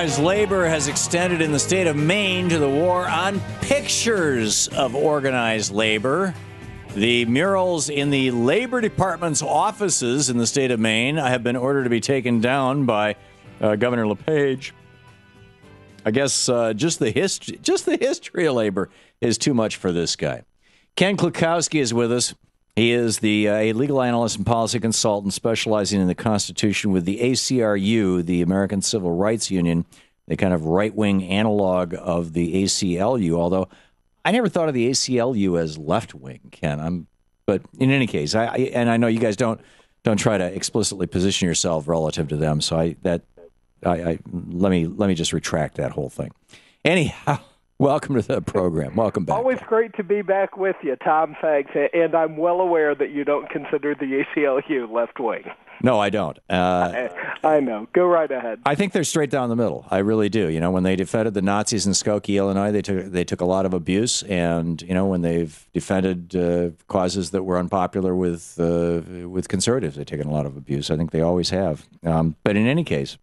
Organized labor has extended in the state of Maine to the war on pictures of organized labor. The murals in the Labor Department's offices in the state of Maine have been ordered to be taken down by Governor LePage. I guess just the history of labor is too much for this guy. Ken Klukowski is with us. He is a legal analyst and policy consultant specializing in the Constitution with the ACRU, the American Civil Rights Union, the kind of right-wing analog of the ACLU, although I never thought of the ACLU as left-wing, Ken. But in any case, I know you guys don't try to explicitly position yourself relative to them, so let me just retract that whole thing. Anyhow, welcome to the program. Welcome back. Always great to be back with you, Tom. Thanks. And I'm well aware that you don't consider the ACLU left-wing. No, I don't. I know. Go right ahead. I think they're straight down the middle. I really do. You know, when they defended the Nazis in Skokie, Illinois, they took a lot of abuse, and when they've defended causes that were unpopular with conservatives, they've taken a lot of abuse. I think they always have. But in any case,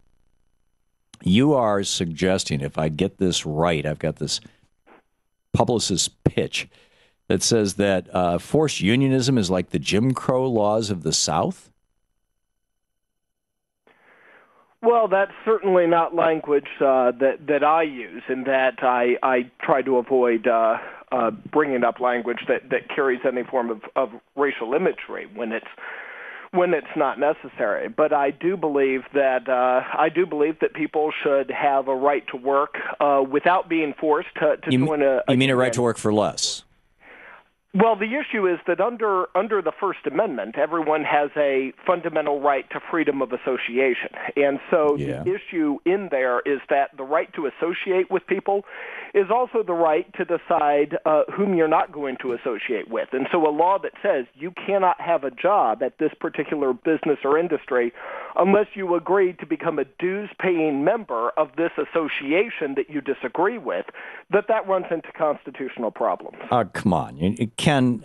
you are suggesting, if I get this right, I've got this publicist pitch that says that forced unionism is like the Jim Crow laws of the South? Well, that's certainly not language that I use, in that I try to avoid bringing up language that carries any form of racial imagery when it's not necessary. But I do believe that people should have a right to work without being forced to join a. You mean a right to work for less? Well, the issue is that under the First Amendment, everyone has a fundamental right to freedom of association. And so The issue in there is that the right to associate with people is also the right to decide whom you're not going to associate with. And so a law that says you cannot have a job at this particular business or industry unless you agree to become a dues-paying member of this association that you disagree with, that runs into constitutional problems. Come on. Ken,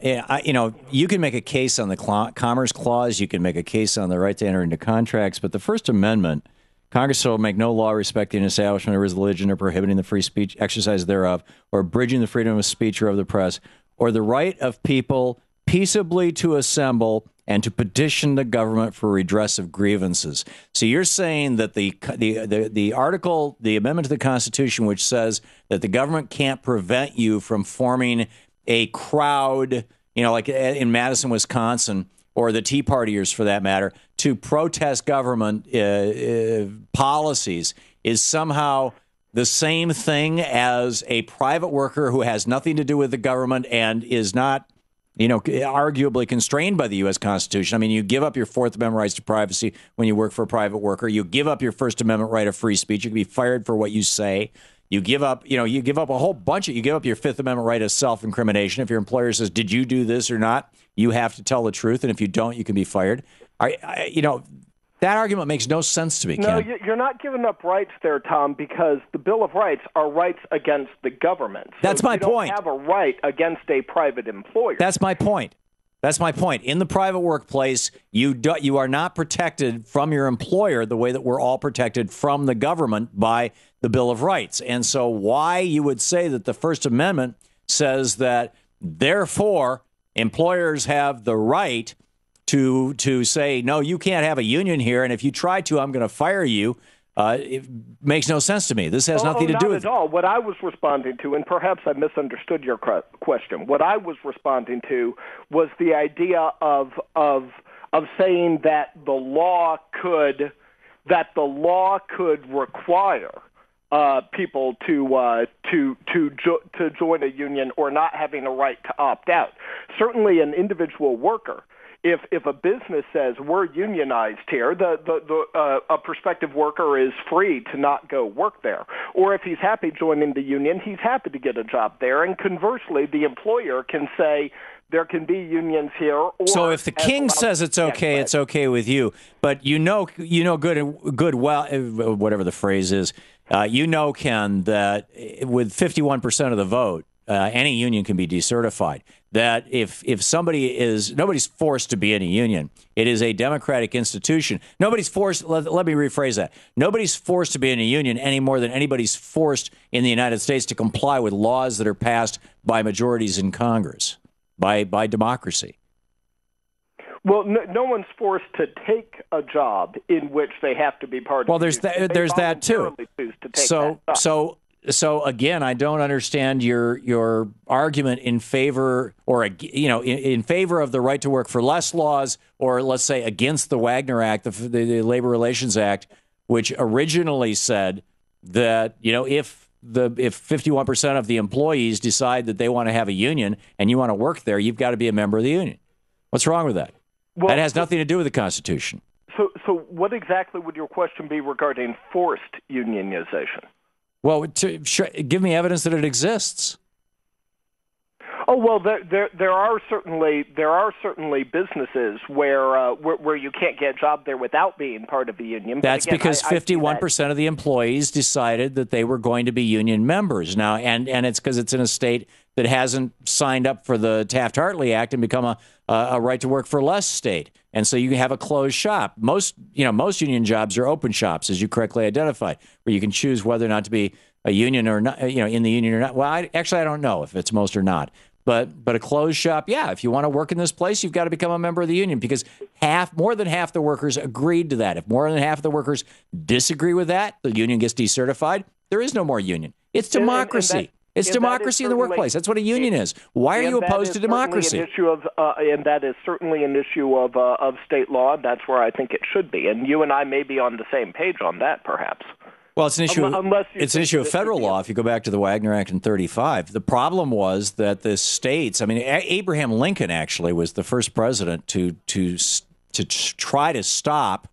you can make a case on the Commerce Clause, you can make a case on the right to enter into contracts, but the First Amendment, Congress shall make no law respecting an establishment of religion or prohibiting the free speech exercise thereof, or abridging the freedom of speech or of the press, or the right of people peaceably to assemble and to petition the government for redress of grievances. So you're saying that the article, the amendment to the Constitution, which says that the government can't prevent you from forming a crowd, like in Madison, Wisconsin, or the Tea Partiers for that matter, to protest government policies, is somehow the same thing as a private worker who has nothing to do with the government and is not, arguably constrained by the U.S. Constitution. I mean, you give up your Fourth Amendment rights to privacy when you work for a private worker. You give up your First Amendment right of free speech. You can be fired for what you say. You give up, you give up a whole bunch you give up your Fifth Amendment right of self-incrimination. If your employer says, did you do this or not, you have to tell the truth. And if you don't, you can be fired. That argument makes no sense to me, No, Ken. You're not giving up rights there, Tom, because the Bill of Rights are rights against the government. So That's my point. You don't have a right against a private employer. That's my point. In the private workplace, you are not protected from your employer the way that we're all protected from the government by the Bill of Rights. And so why you would say that the First Amendment says that, therefore, employers have the right to say, no, you can't have a union here, and if you try to, I'm going to fire you, it makes no sense to me. This has nothing to do with... Not at all. What I was responding to, and perhaps I misunderstood your question, what I was responding to was the idea of saying that the law could require people to join a union or not having a right to opt out. Certainly, an individual worker, if a business says we're unionized here, a prospective worker is free to not go work there. Or if he's happy joining the union, he's happy to get a job there. And conversely, the employer can say there can be unions here. Or so if the king says it's okay, it's okay with you. But good well, whatever the phrase is, Ken, that with 51% of the vote, any union can be decertified. That if nobody's forced to be in a union. It is a democratic institution. Nobody's forced. Let me rephrase that. Nobody's forced to be in a union any more than anybody's forced in the United States to comply with laws that are passed by majorities in Congress, by democracy. Well, no one's forced to take a job in which they have to be part of. Well, there's that too. So again, I don't understand your argument in favor in favor of the right to work for less laws, or let's say against the Wagner Act, the Labor Relations Act, which originally said that if 51% of the employees decide that they want to have a union and you want to work there, you've got to be a member of the union. What's wrong with that? Well, that has nothing to do with the Constitution. So what exactly would your question be regarding forced unionization? Well, give me evidence that it exists. Oh well, there are certainly businesses where you can't get a job there without being part of a union. That's again, because 51% of the employees decided that they were going to be union members now, and it's because it's in a state that hasn't signed up for the Taft-Hartley Act and become a right to work for less state, and so you have a closed shop. Most union jobs are open shops, as you correctly identified, where you can choose whether or not to be a union or not, in the union or not. Well, I don't know if it's most or not. But a closed shop, yeah, if you want to work in this place, you've got to become a member of the union, because more than half the workers agreed to that. If more than half of the workers disagree with that, the union gets decertified. There is no more union. It's democracy. It's democracy in the workplace. That's what a union is. Why are you opposed to democracy? And that is certainly an issue of state law. That's where I think it should be. And you and I may be on the same page on that, perhaps. Well, it's an issue. It's an issue of federal law. If you go back to the Wagner Act in '35, the problem was that the states. I mean, Abraham Lincoln actually was the first president to try to stop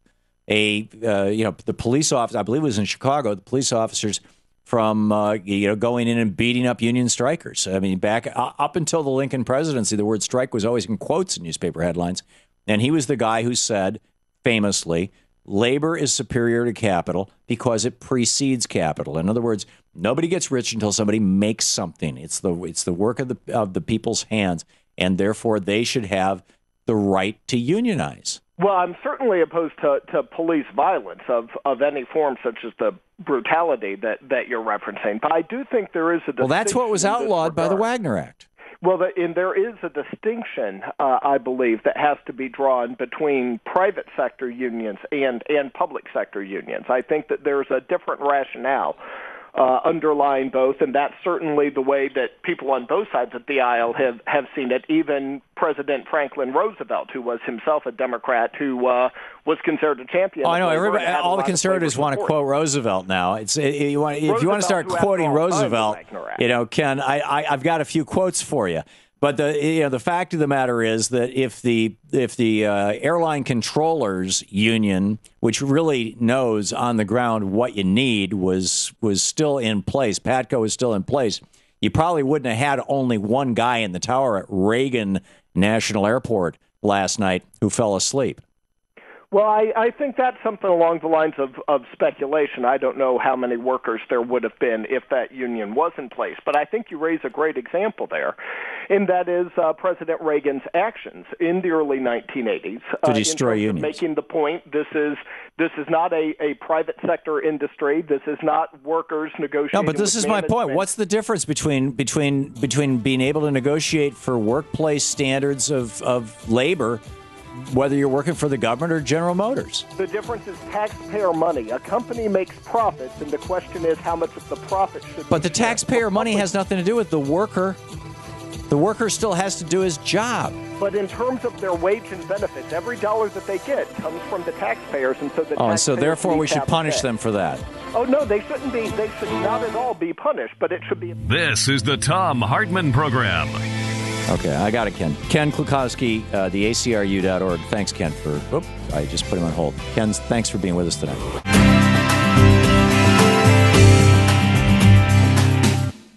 the police officer. I believe it was in Chicago. The police officers from going in and beating up union strikers. I mean, back up until the Lincoln presidency, the word strike was always in quotes in newspaper headlines, and he was the guy who said famously, labor is superior to capital because it precedes capital. In other words, nobody gets rich until somebody makes something. It's the work of the people's hands, and therefore they should have the right to unionize. Well, I'm certainly opposed to police violence of any form, such as the brutality that you're referencing. But I do think there is a distinction. Well, that's what was outlawed by the Wagner Act. Well, and there is a distinction, I believe, that has to be drawn between private sector unions and public sector unions. I think that there's a different rationale underlying both, and that's certainly the way that people on both sides of the aisle have seen it. Even President Franklin Roosevelt, who was himself a Democrat, who was considered a champion. Oh, I know. All the conservatives want to quote Roosevelt now. If you want to start quoting Roosevelt, Ken, I've got a few quotes for you. But the fact of the matter is that if the airline controllers union, which really knows on the ground what you need, was still in place, PATCO is still in place, you probably wouldn't have had only one guy in the tower at Reagan National Airport last night who fell asleep. Well, I think that's something along the lines of speculation. I don't know how many workers there would have been if that union was in place. But I think you raise a great example there, and that is President Reagan's actions in the early 1980s. To destroy unions. Making the point, this is not a private sector industry. This is not workers negotiating. No, but this is my point. What's the difference between being able to negotiate for workplace standards of labor, whether you're working for the government or General Motors? The difference is taxpayer money. A company makes profits, and the question is how much of the profit should be. But the taxpayer money has nothing to do with the worker. The worker still has to do his job. But in terms of their wage and benefits, every dollar that they get comes from the taxpayers, and so and so therefore we should punish them for that. Oh no, they shouldn't be. They should not at all be punished. But it should be. This is the Thom Hartmann Program. Okay, I got it, Ken. Ken Klukowski, the ACRU.org. Thanks, Ken, I just put him on hold. Ken, thanks for being with us tonight.